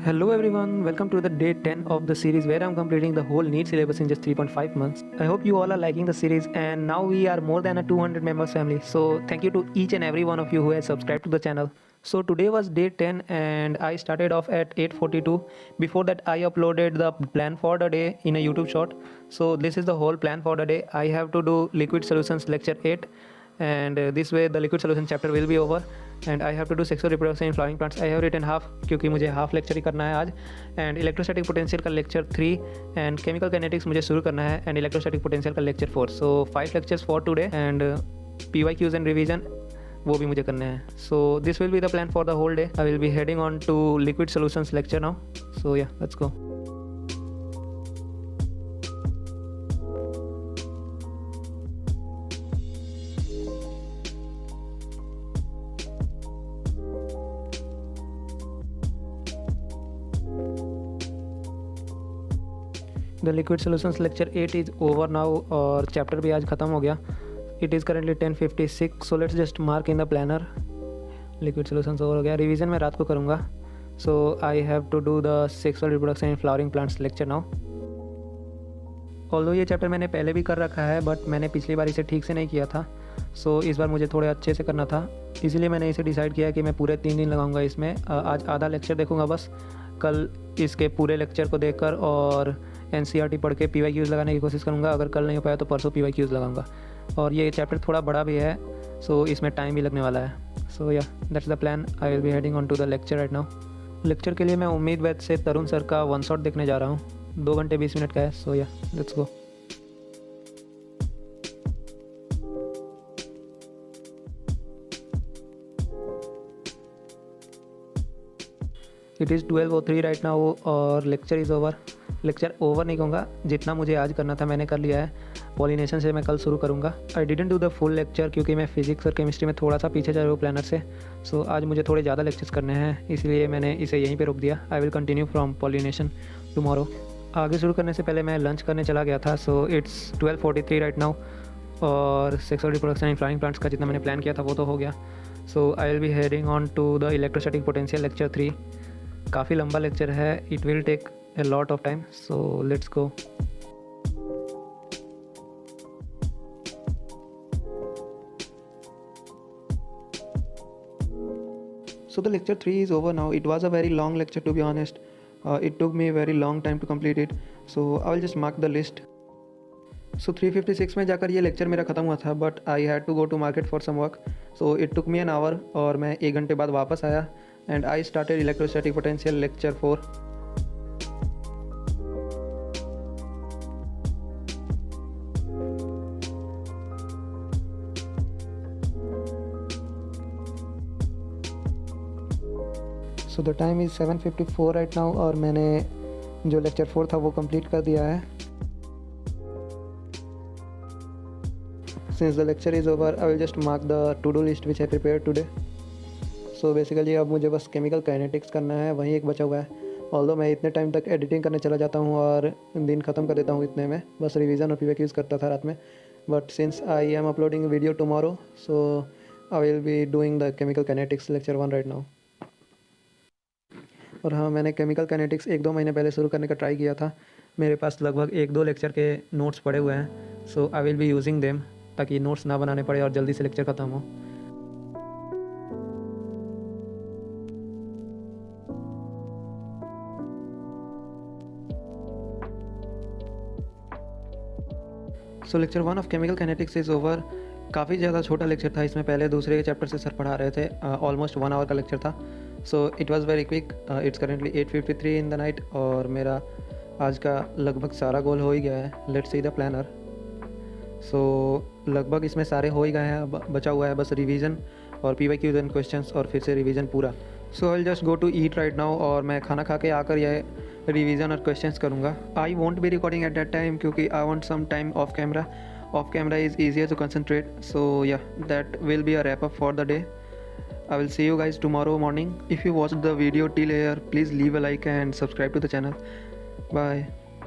Hello everyone, welcome to the day 10 of the series where I'm completing the whole NEET syllabus in just 3.5 months. I hope you all are liking the series and now we are more than a 200 members family. So thank you to each and every one of you who has subscribed to the channel. So today was day 10 and I started off at 8:42. Before that I uploaded the plan for the day in a YouTube short. So this is the whole plan for the day. I have to do liquid solutions lecture 8 and this way the liquid solution chapter will be over and I have to do sexual reproduction in flowering plants. I have written half क्योंकि मुझे half lecture ही करना है आज and electrostatic potential का lecture 3 and chemical kinetics मुझे शुरू करना है एंड इलेक्ट्रोस्टैटिक पोटेंशियल का lecture 4. So 5 lectures for today and PYQs and revision वो भी मुझे करने हैं. So this will be the plan for the whole day. I will be heading on to liquid solutions lecture now. So yeah let's go. The liquid solutions lecture 8 is over now और chapter भी आज ख़त्म हो गया. It is currently 10:56. So let's just mark in the planner. Liquid solutions over हो गया. Revision मैं रात को करूँगा. So I have to do the sexual reproduction in flowering plants lecture now. Although ये चैप्टर मैंने पहले भी कर रखा है बट मैंने पिछली बार इसे ठीक से नहीं किया था. सो इस बार मुझे थोड़े अच्छे से करना था इसीलिए मैंने इसे डिसाइड किया कि मैं पूरे 3 दिन लगाऊंगा इसमें. आज आधा लेक्चर देखूंगा बस. कल इसके पूरे लेक्चर को देखकर और NCERT पढ़ के PYQs लगाने की कोशिश करूँगा. अगर कल नहीं हो पाया तो परसों PYQs लगाऊंगा. और ये चैप्टर थोड़ा बड़ा भी है सो इसमें टाइम भी लगने वाला है. सो या that's the plan. I will be heading on to the lecture right now. Lecture के लिए मैं उम्मीद वैद से तरुण सर का 1 शॉट देखने जा रहा हूँ. 2 घंटे 20 मिनट का है. So yeah let's go. It is 12:03 right now और lecture is over. Lecture over नहीं कहूँगा, जितना मुझे आज करना था मैंने कर लिया है. पॉलिनेशन से मैं कल शुरू करूँगा. I didn't do the full lecture क्योंकि मैं फिजिक्स और केमिस्ट्री में थोड़ा सा पीछे जा रहा हूँ प्लानर से. सो आज मुझे थोड़े ज़्यादा लेक्चर्स करने हैं इसलिए मैंने इसे यहीं पे रोक दिया. I will continue from pollination tomorrow. आगे शुरू करने से पहले मैं लंच करने चला गया था. सो इट्स 12:43 राइट नाउ और sexual reproduction in flowering plants का जितना मैंने प्लान किया था वो तो हो गया. So I will be heading on to the electrostatic potential lecture 3. काफ़ी लंबा लेक्चर है. It will take a lot of time, so let's go. So the lecture 3 is over now. It was a very long lecture to be honest. It took me a very long time to complete it, so I will just mark the list. So 3:56 में जाकर ये lecture मेरा ख़त्म हुआ था but I had to go to market for some work. So it took me an hour और मैं 1 घंटे बाद वापस आया and I started electrostatic potential lecture 4. So the time is 7:54 right now और मैंने जो लेक्चर 4 था वो कंप्लीट कर दिया है. Since the lecture is over I will just mark the two do list which I prepare today. So basically अब मुझे बस केमिकल काइनेटिक्स करना है, वहीं एक बचा हुआ है. ऑल्दो मैं इतने टाइम तक एडिटिंग करने चला जाता हूँ और दिन ख़त्म कर देता हूँ इतने में. बस रिवीजन और PYQs करता था रात में. But since I am uploading video tomorrow so I will be doing the chemical kinetics lecture 1 right now. और हाँ, मैंने केमिकल काइनेटिक्स 1-2 महीने पहले शुरू करने का ट्राई किया था. मेरे पास लगभग 1-2 लेक्चर के नोट्स पड़े हुए हैं. So I will be using them ताकि नोट्स ना बनाने पड़े और जल्दी से लेक्चर ख़त्म हो. So lecture 1 of chemical kinetics is over. काफ़ी ज़्यादा छोटा लेक्चर था. इसमें पहले दूसरे चैप्टर से सर पढ़ा रहे थे. ऑलमोस्ट 1 आवर का लेक्चर था. So it was very quick. It's currently 8:53 in the night और मेरा आज का लगभग सारा गोल हो ही गया है. Let's see the planner. So लगभग इसमें सारे हो ही गए हैं. अब बचा हुआ है बस रिवीजन और PYQs एंड क्वेश्चंस और फिर से रिवीजन पूरा. So I will just go to eat right now और मैं खाना खा के आकर यह रिवीजन और क्वेश्चंस करूँगा. I won't be recording at that time क्योंकि I want some time off camera. Off camera is easier to concentrate. So yeah, that will be a wrap up for the day. I will see you guys tomorrow morning. If you watched the video till here, please leave a like and subscribe to the channel. Bye.